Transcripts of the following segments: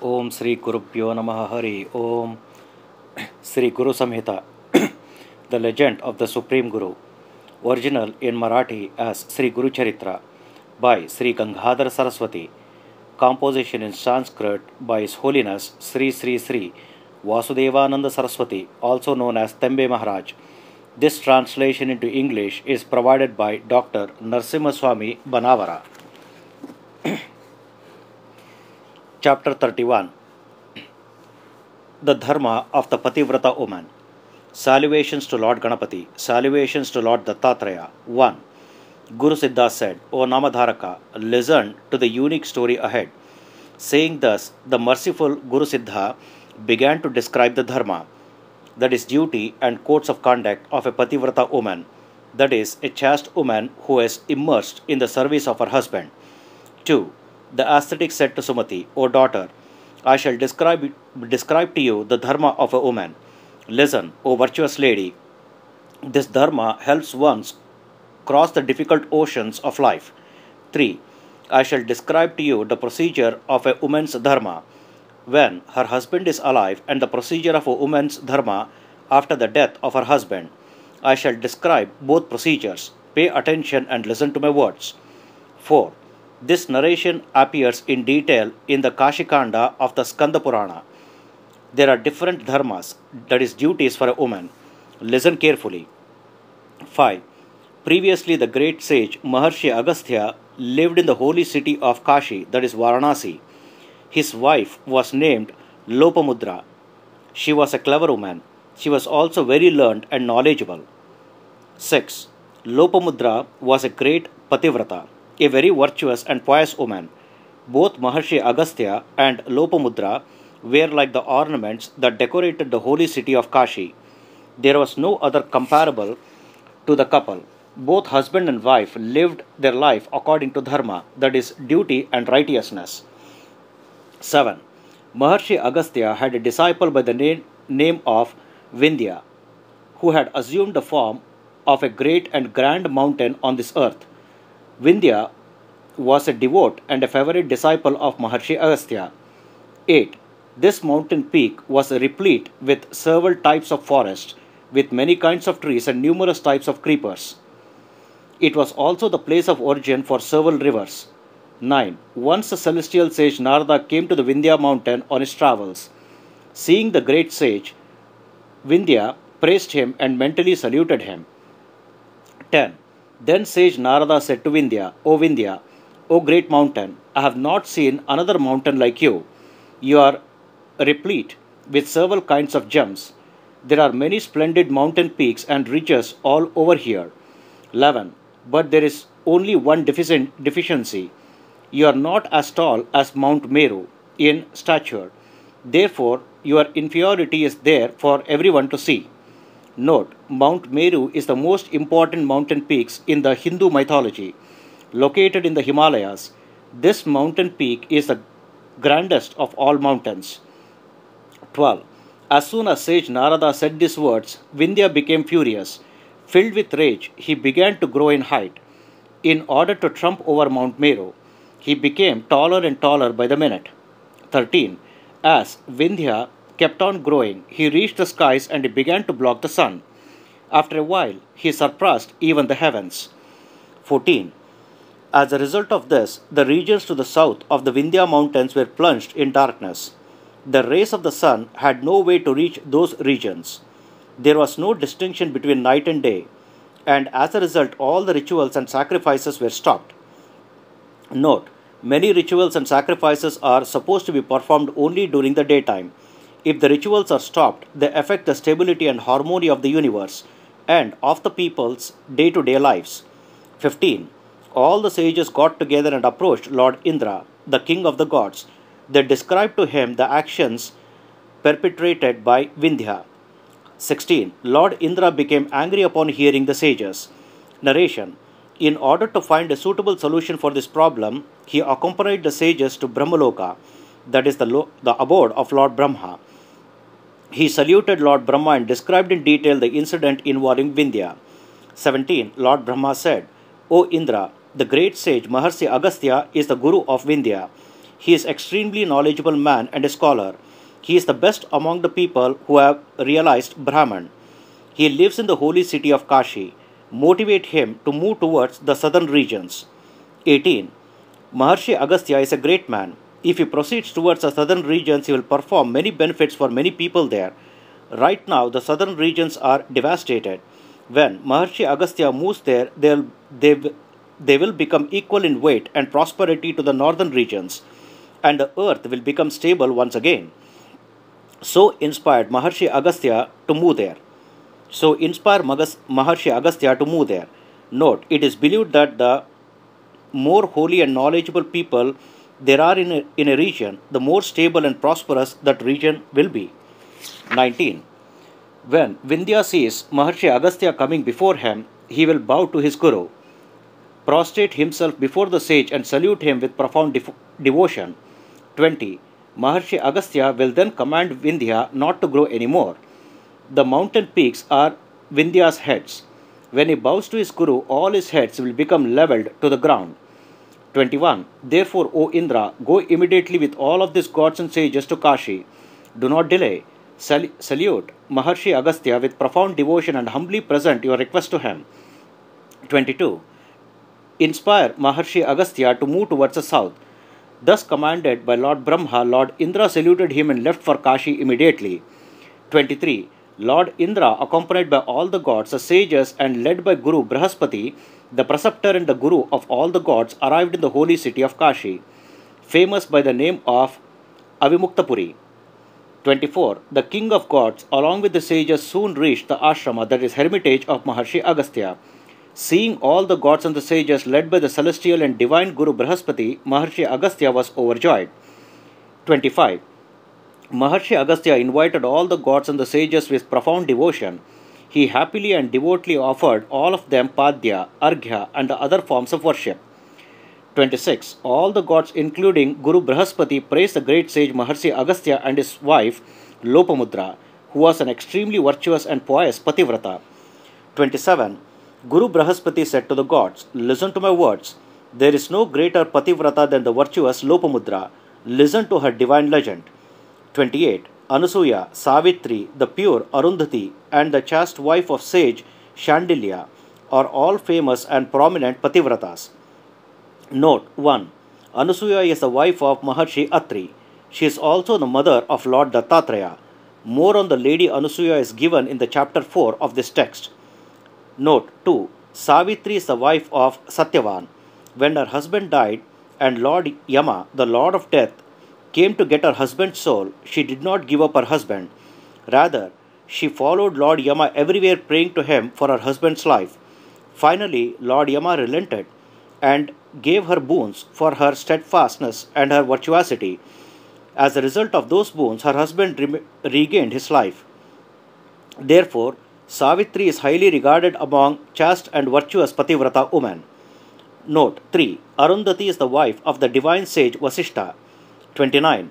Om Sri Gurubhyo Namaha Hari Om Sri Guru Samhita The Legend of the Supreme Guru. Original in Marathi as Sri Guru Charitra by Sri Gangadhara Saraswati. Composition in Sanskrit by His Holiness Sri Vasudevananda Saraswati, also known as Tembe Maharaj. This translation into English is provided by Dr. Narasimhaswamy Banavara. Chapter 31. The Dharma of the Pativrata woman. Salutations to Lord Ganapati. Salutations to Lord Dattatreya. 1. Guru Siddha said, O Namadharaka, listen to the unique story ahead. Saying thus, the merciful Guru Siddha began to describe the Dharma, that is, duty and codes of conduct of a Pativrata woman, that is, a chaste woman who is immersed in the service of her husband. 2. The ascetic said to Sumati, O daughter, I shall describe to you the Dharma of a woman. Listen, O virtuous lady. This Dharma helps one cross the difficult oceans of life. 3. I shall describe to you the procedure of a woman's Dharma when her husband is alive and the procedure of a woman's Dharma after the death of her husband. I shall describe both procedures. Pay attention and listen to my words. 4. This narration appears in detail in the Kanda of the Kanda Purana. There are different dharmas, that is, duties for a woman. Listen carefully. 5. Previously, the great sage Maharshi Agastya lived in the holy city of Kashi, that is Varanasi. His wife was named Lopamudra. She was a clever woman. She was also very learned and knowledgeable. 6. Lopamudra was a great Pativrata, a very virtuous and pious woman. Both Maharshi Agastya and Lopamudra were like the ornaments that decorated the holy city of Kashi. There was no other comparable to the couple. Both husband and wife lived their life according to dharma, that is, duty and righteousness. 7. Maharshi Agastya had a disciple by the name of Vindhya, who had assumed the form of a great and grand mountain on this earth. Vindhya was a devout and a favorite disciple of Maharshi Agastya. 8. This mountain peak was replete with several types of forests, with many kinds of trees and numerous types of creepers. It was also the place of origin for several rivers. 9. Once the celestial sage Narada came to the Vindhya mountain on his travels. Seeing the great sage, Vindhya praised him and mentally saluted him. 10. Then sage Narada said to Vindhya, O Vindhya, O great mountain, I have not seen another mountain like you. You are replete with several kinds of gems. There are many splendid mountain peaks and ridges all over here. 11. But there is only one deficiency. You are not as tall as Mount Meru in stature. Therefore, your inferiority is there for everyone to see. Note, Mount Meru is the most important mountain peaks in the Hindu mythology. Located in the Himalayas, this mountain peak is the grandest of all mountains. 12. As soon as sage Narada said these words, Vindhya became furious. Filled with rage, he began to grow in height. In order to trump over Mount Meru, he became taller and taller by the minute. 13. As Vindhya kept on growing, he reached the skies and he began to block the sun. After a while, he surpassed even the heavens. 14. As a result of this, the regions to the south of the Vindhya mountains were plunged in darkness. The rays of the sun had no way to reach those regions. There was no distinction between night and day, and as a result, all the rituals and sacrifices were stopped. Note, many rituals and sacrifices are supposed to be performed only during the daytime. If the rituals are stopped, they affect the stability and harmony of the universe and of the people's day-to-day lives. 15. All the sages got together and approached Lord Indra, the king of the gods. They described to him the actions perpetrated by Vindhya. 16. Lord Indra became angry upon hearing the sages. Narration. In order to find a suitable solution for this problem, he accompanied the sages to Brahmaloka, that is the abode of Lord Brahma. He saluted Lord Brahma and described in detail the incident involving Vindhya. 17. Lord Brahma said, O Indra, the great sage Maharshi Agastya is the guru of Vindhya. He is extremely knowledgeable man and a scholar. He is the best among the people who have realized Brahman. He lives in the holy city of Kashi. Motivate him to move towards the southern regions. 18. Maharshi Agastya is a great man. If he proceeds towards the southern regions, he will perform many benefits for many people there. Right now, the southern regions are devastated. When Maharshi Agastya moves there, they will become equal in weight and prosperity to the northern regions, and the earth will become stable once again. So inspired Maharshi Agastya to move there. Maharshi Agastya to move there. Note, it is believed that the more holy and knowledgeable people there are in a region, the more stable and prosperous that region will be. 19. When Vindhya sees Maharshi Agastya coming before him, he will bow to his guru, prostrate himself before the sage and salute him with profound devotion. 20. Maharshi Agastya will then command Vindhya not to grow anymore. The mountain peaks are Vindhya's heads. When he bows to his guru, all his heads will become levelled to the ground. 21. Therefore, O Indra, go immediately with all of these gods and sages to Kashi. Do not delay. Salute Maharshi Agastya with profound devotion and humbly present your request to him. 22. Inspire Maharshi Agastya to move towards the south. Thus commanded by Lord Brahma, Lord Indra saluted him and left for Kashi immediately. 23. Lord Indra, accompanied by all the gods, the sages, and led by Guru Brahaspati, the preceptor and the guru of all the gods, arrived in the holy city of Kashi, famous by the name of Avimuktapuri. 24. The king of gods, along with the sages, soon reached the ashrama, that is, hermitage of Maharshi Agastya. Seeing all the gods and the sages led by the celestial and divine Guru Brahaspati, Maharshi Agastya was overjoyed. 25. Maharshi Agastya invited all the gods and the sages with profound devotion. He happily and devotedly offered all of them Padya, Arghya, and the other forms of worship. 26. All the gods, including Guru Brahaspati, praised the great sage Maharshi Agastya and his wife Lopamudra, who was an extremely virtuous and pious Pativrata. 27. Guru Brahaspati said to the gods, "Listen to my words. There is no greater Pativrata than the virtuous Lopamudra. Listen to her divine legend." 28. Anasuya, Savitri, the pure Arundhati, and the chaste wife of sage Shandilya are all famous and prominent Pativratas. Note 1. Anasuya is the wife of Maharshi Atri. She is also the mother of Lord Dattatreya. More on the Lady Anasuya is given in the chapter 4 of this text. Note 2. Savitri is the wife of Satyavan. When her husband died and Lord Yama, the Lord of Death, came to get her husband's soul, she did not give up her husband. Rather, she followed Lord Yama everywhere, praying to him for her husband's life. Finally, Lord Yama relented and gave her boons for her steadfastness and her virtuosity. As a result of those boons, her husband regained his life. Therefore, Savitri is highly regarded among chaste and virtuous Pativrata women. Note 3. Arundhati is the wife of the divine sage Vasishta. 29.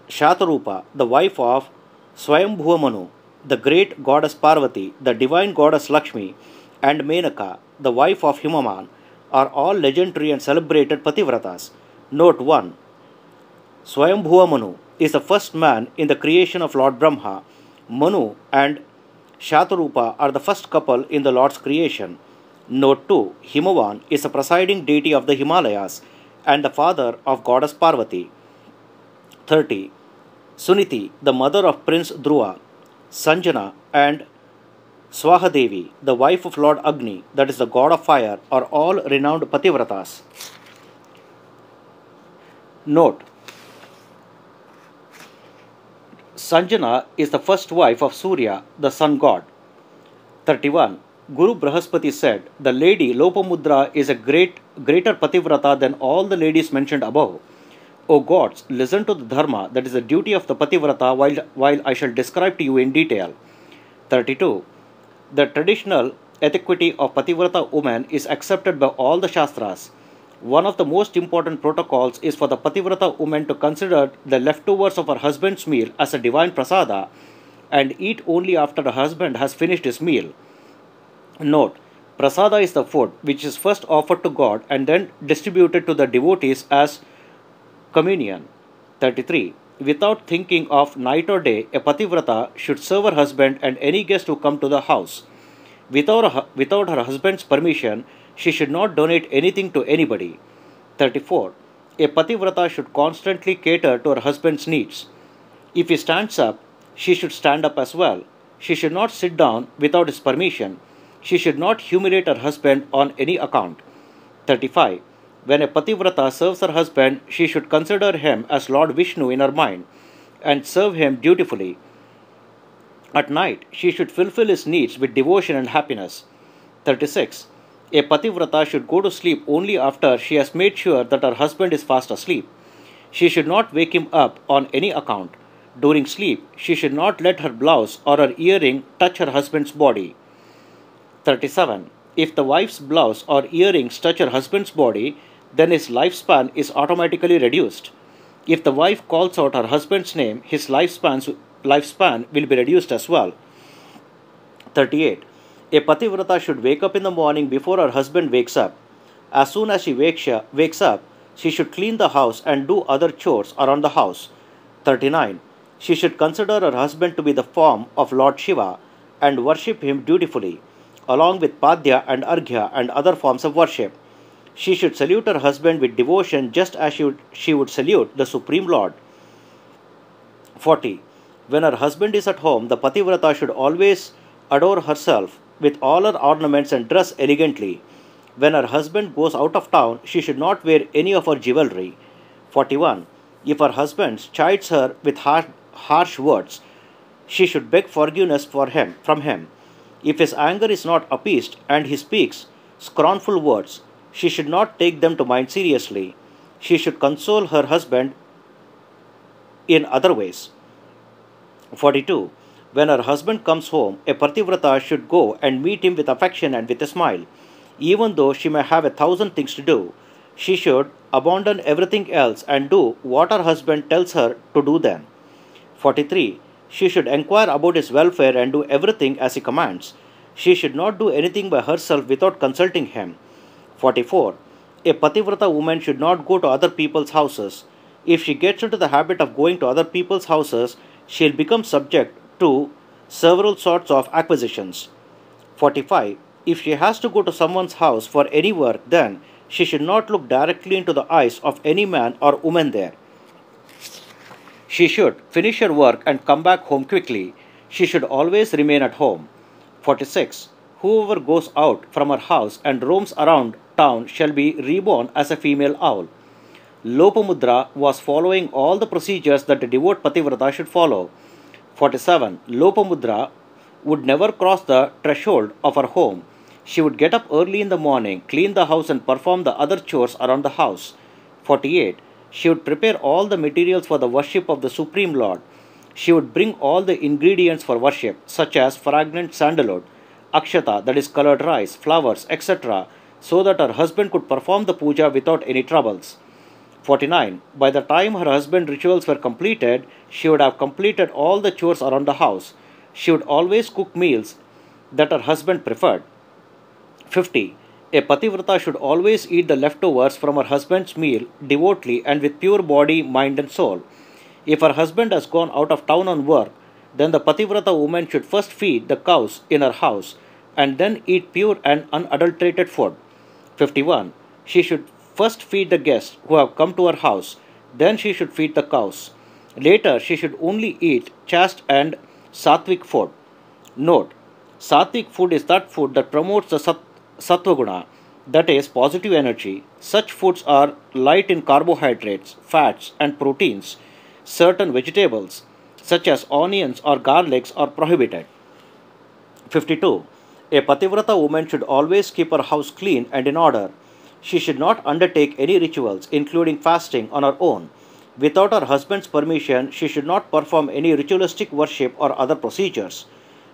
Shatarupa, the wife of Swayambhuva the great goddess Parvati, the divine goddess Lakshmi, and Menaka, the wife of Himaman, are all legendary and celebrated Pativratas. Note 1. Swayambhuva is the first man in the creation of Lord Brahma. Manu and Shatarupa are the first couple in the Lord's creation. Note 2. Himavan is the presiding deity of the Himalayas and the father of goddess Parvati. 30. Suniti, the mother of Prince Dhruva, Sanjana, and Swahadevi, the wife of Lord Agni, that is the god of fire, are all renowned Pativratas. Note. Sanjana is the first wife of Surya, the sun god. 31. Guru Brahaspati said, "The lady Lopamudra is a greater Pativrata than all the ladies mentioned above. O gods, listen to the Dharma, that is the duty of the Pativrata, while I shall describe to you in detail." 32. The traditional etiquette of Pativrata women is accepted by all the Shastras. One of the most important protocols is for the Pativrata woman to consider the leftovers of her husband's meal as a divine prasada and eat only after her husband has finished his meal. Note, Prasada is the food which is first offered to God and then distributed to the devotees as communion. 33. Without thinking of night or day, a Pativrata should serve her husband and any guest who come to the house. Without her husband's permission, she should not donate anything to anybody. 34. A Pativrata should constantly cater to her husband's needs. If he stands up, she should stand up as well. She should not sit down without his permission. She should not humiliate her husband on any account. 35. When a Pativrata serves her husband, she should consider him as Lord Vishnu in her mind and serve him dutifully. At night, she should fulfill his needs with devotion and happiness. 36. A Pativrata should go to sleep only after she has made sure that her husband is fast asleep. She should not wake him up on any account. During sleep, she should not let her blouse or her earring touch her husband's body. 37. If the wife's blouse or earrings touch her husband's body, then his lifespan is automatically reduced. If the wife calls out her husband's name, his lifespan will be reduced as well. 38. A Pativrata should wake up in the morning before her husband wakes up. As soon as she wakes up, she should clean the house and do other chores around the house. 39. She should consider her husband to be the form of Lord Shiva and worship him dutifully, along with Padya and Arghya and other forms of worship. She should salute her husband with devotion just as she would salute the Supreme Lord. 40. When her husband is at home, the Pativrata should always adore herself with all her ornaments and dress elegantly. When her husband goes out of town, she should not wear any of her jewelry. 41. If her husband chides her with harsh words, she should beg forgiveness from him. If his anger is not appeased and he speaks scornful words, she should not take them to mind seriously. She should console her husband in other ways. 42. When her husband comes home, a Pativrata should go and meet him with affection and with a smile. Even though she may have 1,000 things to do, she should abandon everything else and do what her husband tells her to do then. 43. She should inquire about his welfare and do everything as he commands. She should not do anything by herself without consulting him. 44. A Pativrata woman should not go to other people's houses. If she gets into the habit of going to other people's houses, she will become subject to several sorts of acquisitions. 45. If she has to go to someone's house for any work, then she should not look directly into the eyes of any man or woman there. She should finish her work and come back home quickly. She should always remain at home. 46. Whoever goes out from her house and roams around town shall be reborn as a female owl. Lopamudra was following all the procedures that a devout Pativrata should follow. 47. Lopamudra would never cross the threshold of her home. She would get up early in the morning, clean the house and perform the other chores around the house. 48. She would prepare all the materials for the worship of the Supreme Lord. She would bring all the ingredients for worship, such as fragrant sandalwood, akshata, that is colored rice, flowers, etc., so that her husband could perform the puja without any troubles. 49. By the time her husband's rituals were completed, she would have completed all the chores around the house. She would always cook meals that her husband preferred. 50. A Pativrata should always eat the leftovers from her husband's meal devoutly and with pure body, mind and soul. If her husband has gone out of town on work, then the Pativrata woman should first feed the cows in her house and then eat pure and unadulterated food. 51. She should first feed the guests who have come to her house, then she should feed the cows. Later, she should only eat chaste and sattvic food. Note: sattvic food is that food that promotes the sattva guna, that is, positive energy. Such foods are light in carbohydrates, fats, and proteins. Certain vegetables, such as onions or garlics, are prohibited. 52. A Pativrata woman should always keep her house clean and in order. She should not undertake any rituals, including fasting, on her own. Without her husband's permission, she should not perform any ritualistic worship or other procedures.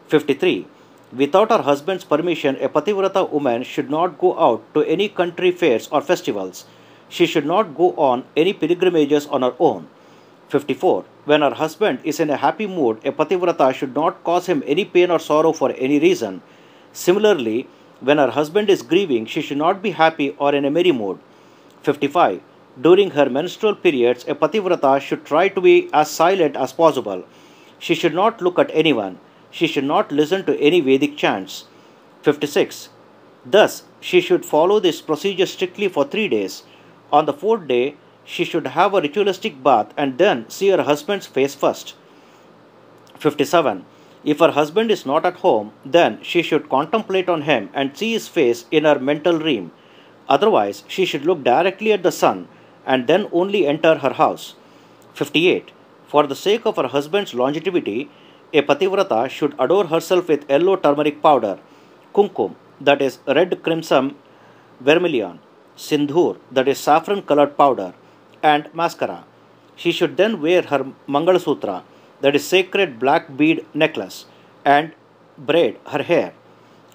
53. Without her husband's permission, a Pativrata woman should not go out to any country fairs or festivals. She should not go on any pilgrimages on her own. 54. When her husband is in a happy mood, a Pativrata should not cause him any pain or sorrow for any reason. Similarly, When her husband is grieving, she should not be happy or in a merry mood. 55. During her menstrual periods, a Pativrata should try to be as silent as possible. She should not look at anyone. She should not listen to any Vedic chants. 56. Thus, she should follow this procedure strictly for 3 days. On the 4th day, she should have a ritualistic bath and then see her husband's face first. 57. If her husband is not at home, then she should contemplate on him and see his face in her mental realm. Otherwise, she should look directly at the sun and then only enter her house. 58. For the sake of her husband's longevity, a Pativrata should adorn herself with yellow turmeric powder, kumkum, that is red crimson vermilion, sindhur, that is saffron colored powder, and mascara. She should then wear her Mangalasutra, that is sacred black bead necklace, and braid her hair.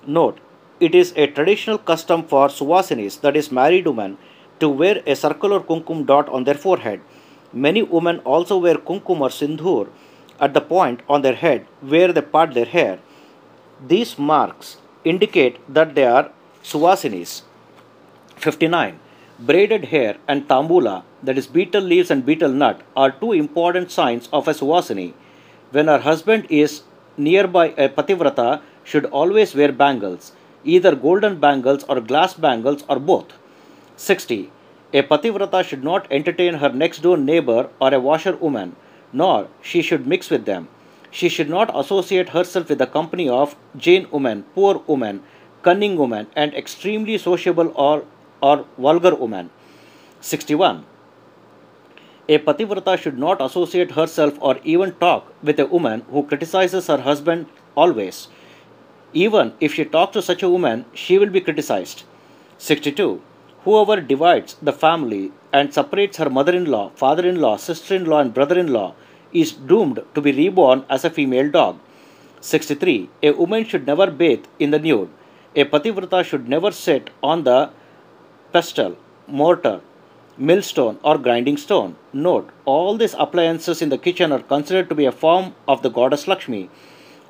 Note, it is a traditional custom for Suvasinis, that is married women, to wear a circular kumkum dot on their forehead. Many women also wear kumkum or sindhur at the point on their head where they part their hair. These marks indicate that they are Suvasinis. 59. Braided hair and tambula, that is betel leaves and betel nut, are two important signs of a Suvasini. When her husband is nearby, a Pativrata should always wear bangles, either golden bangles or glass bangles or both. 60. A Pativrata should not entertain her next door neighbor or a washerwoman, nor she should mix with them. She should not associate herself with the company of Jain women, poor women, cunning women, and extremely sociable or vulgar women. 61. A Pativrata should not associate herself or even talk with a woman who criticizes her husband always. Even if she talks to such a woman, she will be criticized. 62. Whoever divides the family and separates her mother-in-law, father-in-law, sister-in-law, and brother-in-law is doomed to be reborn as a female dog. 63. A woman should never bathe in the nude. A Pativrata should never sit on the pestle, mortar, millstone, or grinding stone. Note, all these appliances in the kitchen are considered to be a form of the goddess Lakshmi,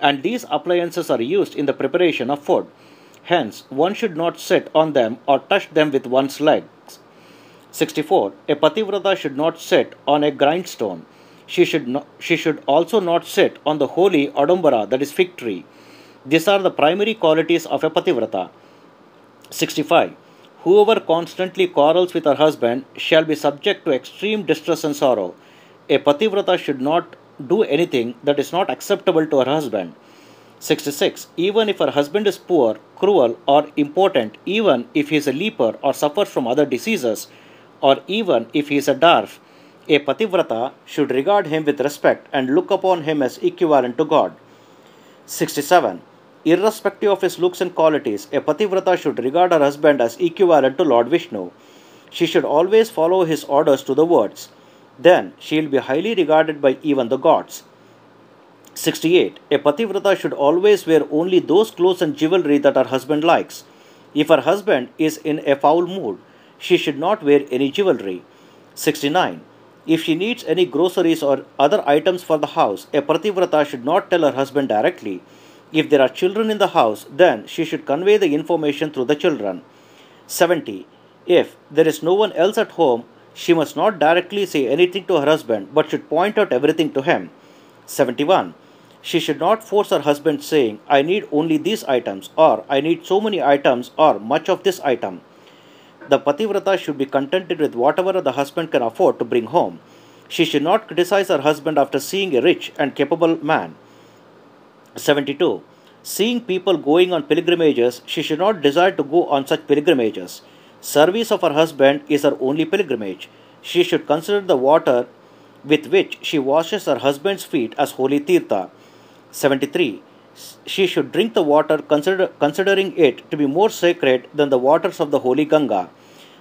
and these appliances are used in the preparation of food. Hence, one should not sit on them or touch them with one's legs. 64. A Pativrata should not sit on a grindstone. She should also not sit on the holy Adumbara, that is fig tree. These are the primary qualities of a Pativrata. 65. Whoever constantly quarrels with her husband shall be subject to extreme distress and sorrow. A Pativrata should not do anything that is not acceptable to her husband. 66. Even if her husband is poor, cruel, or impotent, even if he is a leper or suffers from other diseases, or even if he is a dwarf, a Pativrata should regard him with respect and look upon him as equivalent to God. 67. Irrespective of his looks and qualities, a Pativrata should regard her husband as equivalent to Lord Vishnu. She should always follow his orders to the words. Then she will be highly regarded by even the gods. 68. A Pativrata should always wear only those clothes and jewelry that her husband likes. If her husband is in a foul mood, she should not wear any jewelry. 69. If she needs any groceries or other items for the house, a Pativrata should not tell her husband directly. If there are children in the house, then she should convey the information through the children. 70. If there is no one else at home, she must not directly say anything to her husband, but should point out everything to him. 71. She should not force her husband saying, I need only these items, or I need so many items, or much of this item. The Pativrata should be contented with whatever the husband can afford to bring home. She should not criticize her husband after seeing a rich and capable man. 72. Seeing people going on pilgrimages, she should not desire to go on such pilgrimages. Service of her husband is her only pilgrimage. She should consider the water with which she washes her husband's feet as holy tirtha. 73. She should drink the water considering it to be more sacred than the waters of the holy Ganga.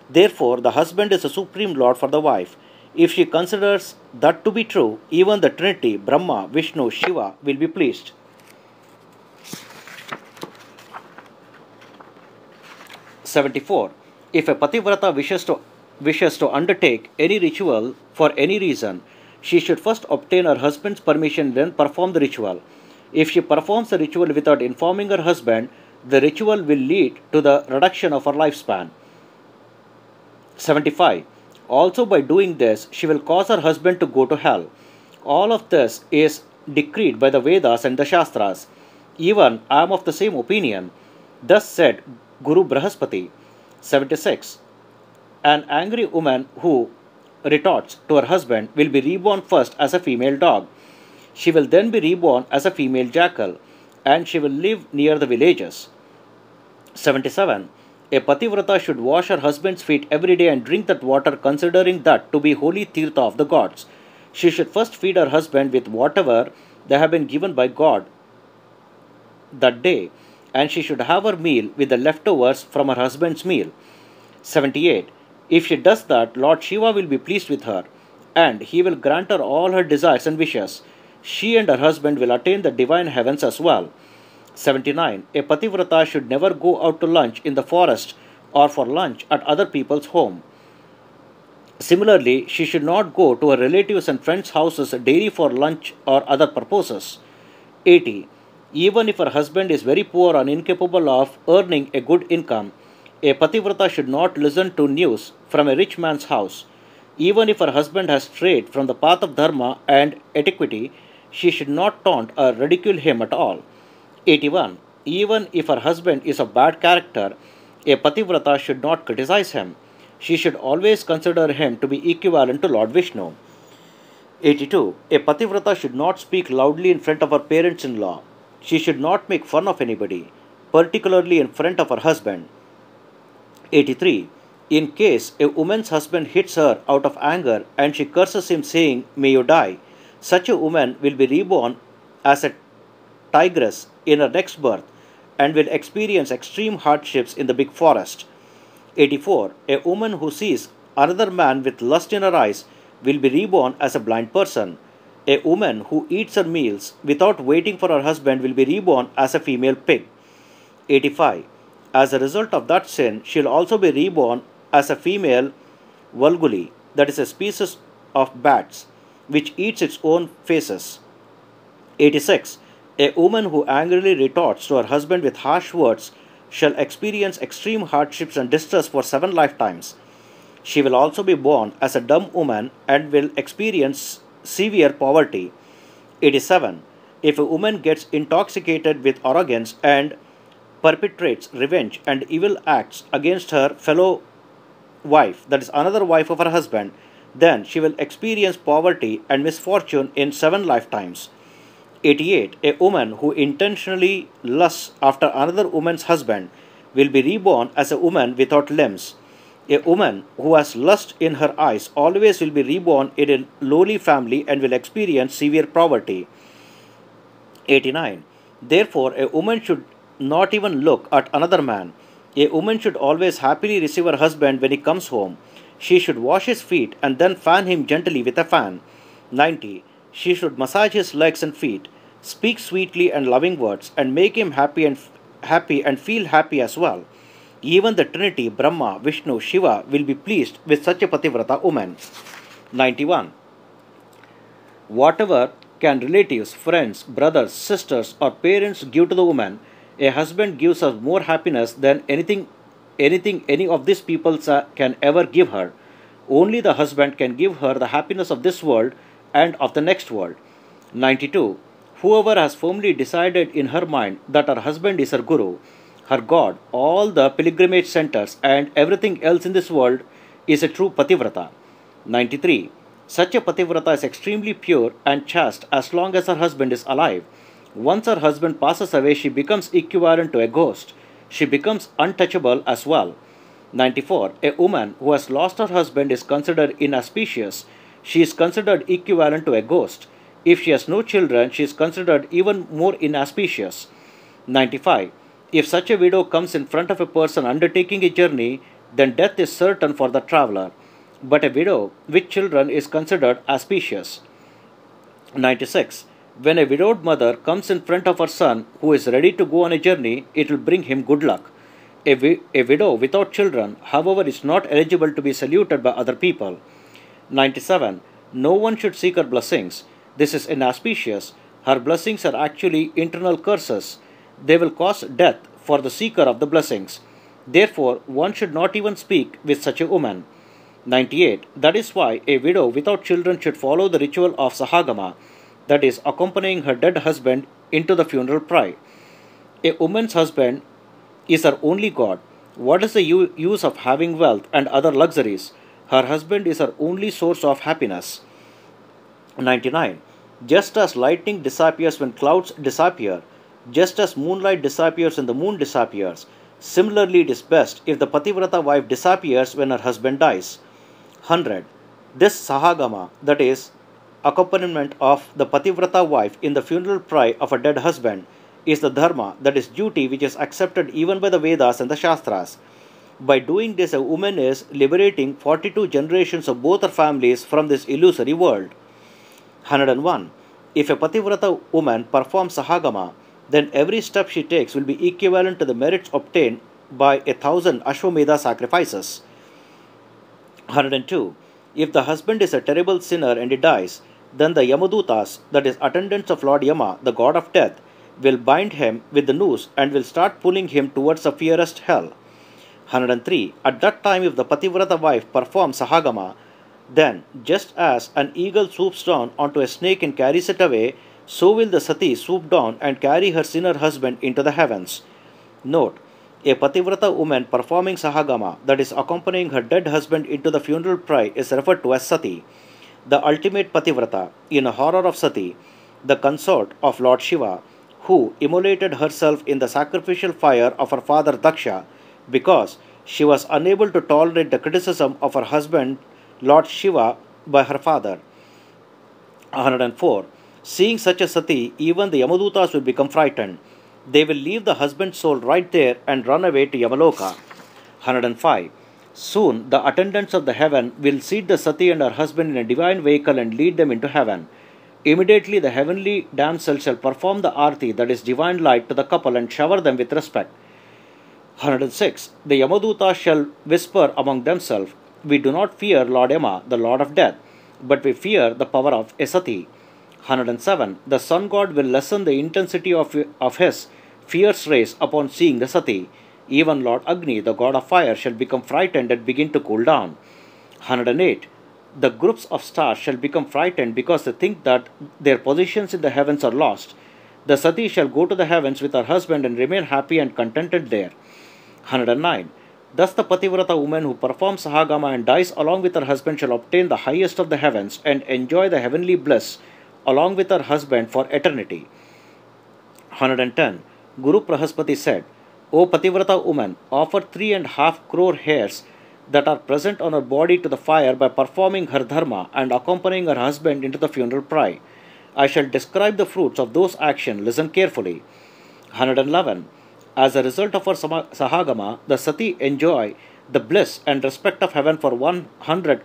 Therefore, the husband is the supreme lord for the wife. If she considers that to be true, even the Trinity, Brahma, Vishnu, Shiva, will be pleased. 74. If a Pativrata wishes to undertake any ritual for any reason, she should first obtain her husband's permission, then perform the ritual. If she performs the ritual without informing her husband, The ritual will lead to the reduction of her lifespan. 75. Also, by doing this, she will cause her husband to go to hell. All of this is decreed by the Vedas and the Shastras. Even I am of the same opinion. Thus said Guru Brahaspati. 76. An angry woman who retorts to her husband will be reborn first as a female dog. She will then be reborn as a female jackal, and she will live near the villages. 77. A Pativrata should wash her husband's feet every day and drink that water, considering that to be holy tirtha of the gods. She should first feed her husband with whatever they have been given by God that day, and she should have her meal with the leftovers from her husband's meal. 78. If she does that, Lord Shiva will be pleased with her, and he will grant her all her desires and wishes. She and her husband will attain the divine heavens as well. 79. A Pativrata should never go out to lunch in the forest or for lunch at other people's home. Similarly, she should not go to her relatives and friends' houses daily for lunch or other purposes. 80. Even if her husband is very poor and incapable of earning a good income, a Pativrata should not listen to news from a rich man's house. Even if her husband has strayed from the path of Dharma and etiquette, she should not taunt or ridicule him at all. 81. Even if her husband is of bad character, a Pativrata should not criticize him. She should always consider him to be equivalent to Lord Vishnu. 82. A Pativrata should not speak loudly in front of her parents-in-law. She should not make fun of anybody, particularly in front of her husband. 83. In case a woman's husband hits her out of anger and she curses him saying, "May you die," such a woman will be reborn as a tigress in her next birth and will experience extreme hardships in the big forest. 84. A woman who sees another man with lust in her eyes will be reborn as a blind person. A woman who eats her meals without waiting for her husband will be reborn as a female pig. 85. As a result of that sin, she will also be reborn as a female vulguli, that is a species of bats, which eats its own faces. 86. A woman who angrily retorts to her husband with harsh words shall experience extreme hardships and distress for 7 lifetimes. She will also be born as a dumb woman and will experience severe poverty. 87. If a woman gets intoxicated with arrogance and perpetrates revenge and evil acts against her fellow wife, that is another wife of her husband, then she will experience poverty and misfortune in 7 lifetimes. 88. A woman who intentionally lusts after another woman's husband will be reborn as a woman without limbs. A woman who has lust in her eyes always will be reborn in a lowly family and will experience severe poverty. 89. Therefore, a woman should not even look at another man. A woman should always happily receive her husband when he comes home. She should wash his feet and then fan him gently with a fan. 90. She should massage his legs and feet, speak sweetly and loving words, and make him happy and feel happy as well. Even the Trinity, Brahma, Vishnu, Shiva, will be pleased with such a Pativrata woman. 91. Whatever can relatives, friends, brothers, sisters, or parents give to the woman, a husband gives her more happiness than anything any of these people can ever give her. Only the husband can give her the happiness of this world and of the next world. 92. Whoever has firmly decided in her mind that her husband is her guru, her god, all the pilgrimage centers, and everything else in this world is a true Pativrata. 93. Such a Pativrata is extremely pure and chaste as long as her husband is alive. Once her husband passes away, she becomes equivalent to a ghost. She becomes untouchable as well. 94. A woman who has lost her husband is considered inauspicious. She is considered equivalent to a ghost. If she has no children, she is considered even more inauspicious. 95. If such a widow comes in front of a person undertaking a journey, then death is certain for the traveler. But a widow with children is considered auspicious. 96. When a widowed mother comes in front of her son who is ready to go on a journey, it will bring him good luck. A widow without children, however, is not eligible to be saluted by other people. 97. No one should seek her blessings. This is inauspicious. Her blessings are actually internal curses. They will cause death for the seeker of the blessings. Therefore, one should not even speak with such a woman. 98. That is why a widow without children should follow the ritual of Sahagama, that is, accompanying her dead husband into the funeral pyre. A woman's husband is her only God. What is the use of having wealth and other luxuries? Her husband is her only source of happiness. 99. Just as lightning disappears when clouds disappear, just as moonlight disappears when the moon disappears, similarly it is best if the Pativrata wife disappears when her husband dies. 100. This Sahagama, that is, accompaniment of the Pativrata wife in the funeral pyre of a dead husband, is the Dharma, that is, duty which is accepted even by the Vedas and the Shastras. By doing this, a woman is liberating 42 generations of both her families from this illusory world. 101. If a Pativrata woman performs Sahagama, then every step she takes will be equivalent to the merits obtained by 1,000 Ashwamedha sacrifices. 102. If the husband is a terrible sinner and he dies, then the Yamadutas, that is, attendants of Lord Yama, the god of death, will bind him with the noose and will start pulling him towards the fiercest hell. 103. At that time, if the Pativrata wife performs Sahagama, then, just as an eagle swoops down onto a snake and carries it away, so will the Sati swoop down and carry her sinner husband into the heavens. Note: a Pativrata woman performing Sahagama, that is, accompanying her dead husband into the funeral pyre, is referred to as Sati, the ultimate Pativrata, in a horror of Sati, the consort of Lord Shiva, who immolated herself in the sacrificial fire of her father Daksha because she was unable to tolerate the criticism of her husband Lord Shiva by her father. 104. Seeing such a Sati, even the Yamadutas will become frightened. They will leave the husband's soul right there and run away to Yamaloka. 105. Soon the attendants of the heaven will seat the Sati and her husband in a divine vehicle and lead them into heaven. Immediately the heavenly damsel shall perform the arti, that is, divine light, to the couple and shower them with respect. 106. The Yamadutas shall whisper among themselves, "We do not fear Lord Yama, the Lord of Death, but we fear the power of a Sati." 107. The sun god will lessen the intensity of his fierce rays upon seeing the Sati. Even Lord Agni, the god of fire, shall become frightened and begin to cool down. 108. The groups of stars shall become frightened because they think that their positions in the heavens are lost. The Sati shall go to the heavens with her husband and remain happy and contented there. 109. Thus the Pativrata woman who performs Sahagama and dies along with her husband shall obtain the highest of the heavens and enjoy the heavenly bliss along with her husband for eternity. 110. Guru Prahaspati said, "O Pativrata woman, offer 3.5 crore hairs that are present on her body to the fire by performing her dharma and accompanying her husband into the funeral pyre. I shall describe the fruits of those actions. Listen carefully." 111. As a result of her Sahagama, the Sati enjoy the bliss and respect of heaven for 100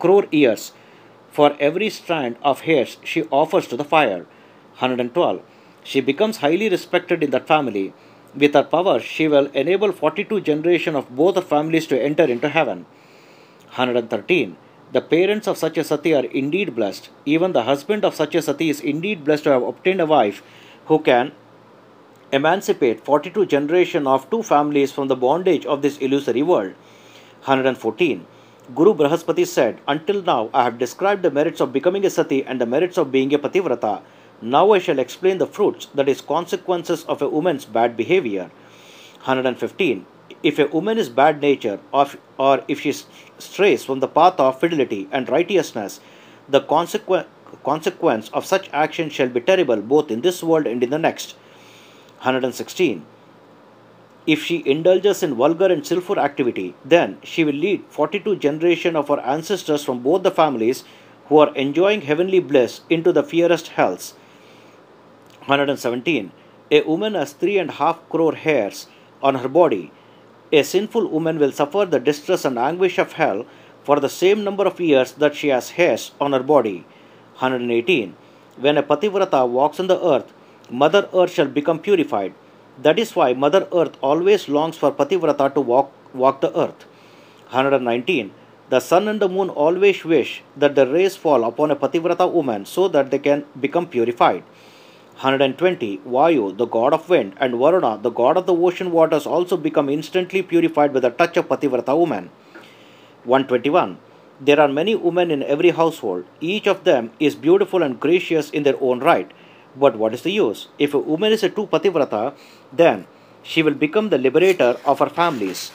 crore years for every strand of hairs she offers to the fire. 112. She becomes highly respected in that family. With her power, she will enable 42 generations of both her families to enter into heaven. 113. The parents of such a Sati are indeed blessed. Even the husband of such a Sati is indeed blessed to have obtained a wife who can emancipate 42 generations of two families from the bondage of this illusory world. 114. Guru Brahaspati said, "Until now I have described the merits of becoming a Sati and the merits of being a Pativrata. Now I shall explain the fruits, that is, consequences of a woman's bad behavior." 115. If a woman is bad nature or if she strays from the path of fidelity and righteousness, the consequence of such action shall be terrible both in this world and in the next. 116. If she indulges in vulgar and sinful activity, then she will lead 42 generations of her ancestors from both the families who are enjoying heavenly bliss into the fiercest hells. 117. A woman has 3.5 crore hairs on her body. A sinful woman will suffer the distress and anguish of hell for the same number of years that she has hairs on her body. 118. When a Pativrata walks on the earth, Mother Earth shall become purified. That is why Mother Earth always longs for Pativrata to walk the earth. 119. The sun and the moon always wish that the rays fall upon a Pativrata woman so that they can become purified. 120. Vayu, the god of wind, and Varuna, the god of the ocean waters, also become instantly purified with the touch of Pativrata woman. 121. There are many women in every household. Each of them is beautiful and gracious in their own right. But what is the use? If a woman is a true Pativrata, then she will become the liberator of her families.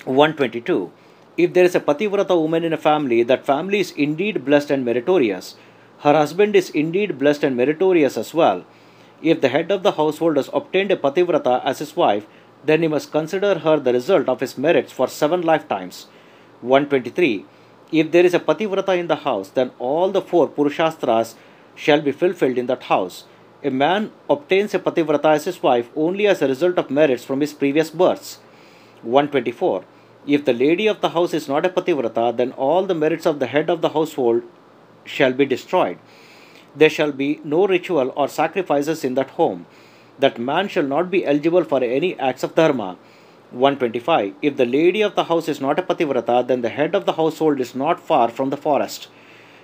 122. If there is a Pativrata woman in a family, that family is indeed blessed and meritorious. Her husband is indeed blessed and meritorious as well. If the head of the household has obtained a Pativrata as his wife, then he must consider her the result of his merits for 7 lifetimes. 123. If there is a Pativrata in the house, then all the 4 Purushastras shall be fulfilled in that house. A man obtains a Pativrata as his wife only as a result of merits from his previous births. 124. If the lady of the house is not a Pativrata, then all the merits of the head of the household shall be destroyed. There shall be no ritual or sacrifices in that home. That man shall not be eligible for any acts of Dharma. 125. If the lady of the house is not a Pativrata, then the head of the household is not far from the forest.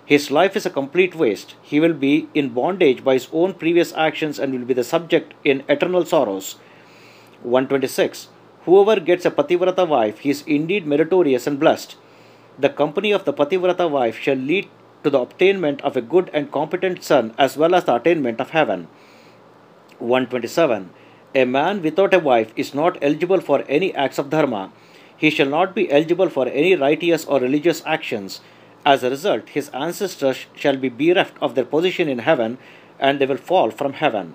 His life is a complete waste. He will be in bondage by his own previous actions and will be the subject in eternal sorrows. 126. Whoever gets a Pativrata wife, he is indeed meritorious and blessed. The company of the Pativrata wife shall lead to the obtainment of a good and competent son as well as the attainment of heaven. 127. A man without a wife is not eligible for any acts of Dharma. He shall not be eligible for any righteous or religious actions. As a result, his ancestors shall be bereft of their position in heaven and they will fall from heaven.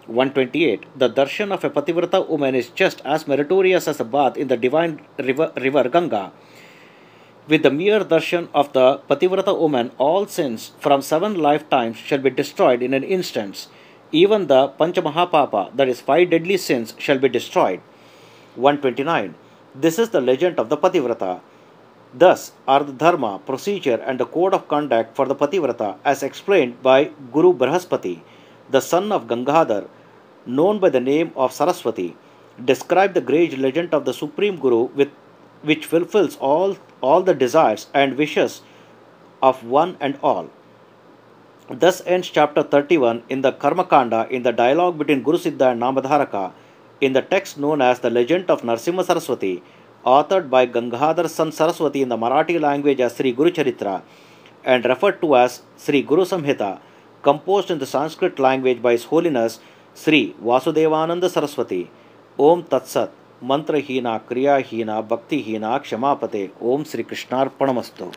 128. The darshan of a Pativrata woman is just as meritorious as a bath in the divine river Ganga. With the mere darshan of the Pativrata woman, all sins from 7 lifetimes shall be destroyed in an instant. Even the Panchamahapapa, that is 5 deadly sins, shall be destroyed. 129. This is the legend of the Pativrata. Thus are the Dharma, procedure and the code of conduct for the Pativrata as explained by Guru Brahaspati, the son of Gangadhar, known by the name of Saraswati. Describe the great legend of the Supreme Guru which fulfills all the desires and wishes of one and all. Thus ends chapter 31 in the Karma Kanda in the dialogue between Guru Siddha and Namadharaka in the text known as the Legend of Narasimha Saraswati, authored by Gangadhar son Saraswati in the Marathi language as Sri Guru Charitra and referred to as Sri Guru Samhita, composed in the Sanskrit language by His Holiness Sri Vasudevananda Saraswati. Om Tat Sat. Mantrahina, Kriyahina, Bhaktihina, Kshamapate. Om Sri Krishnarpanamastu.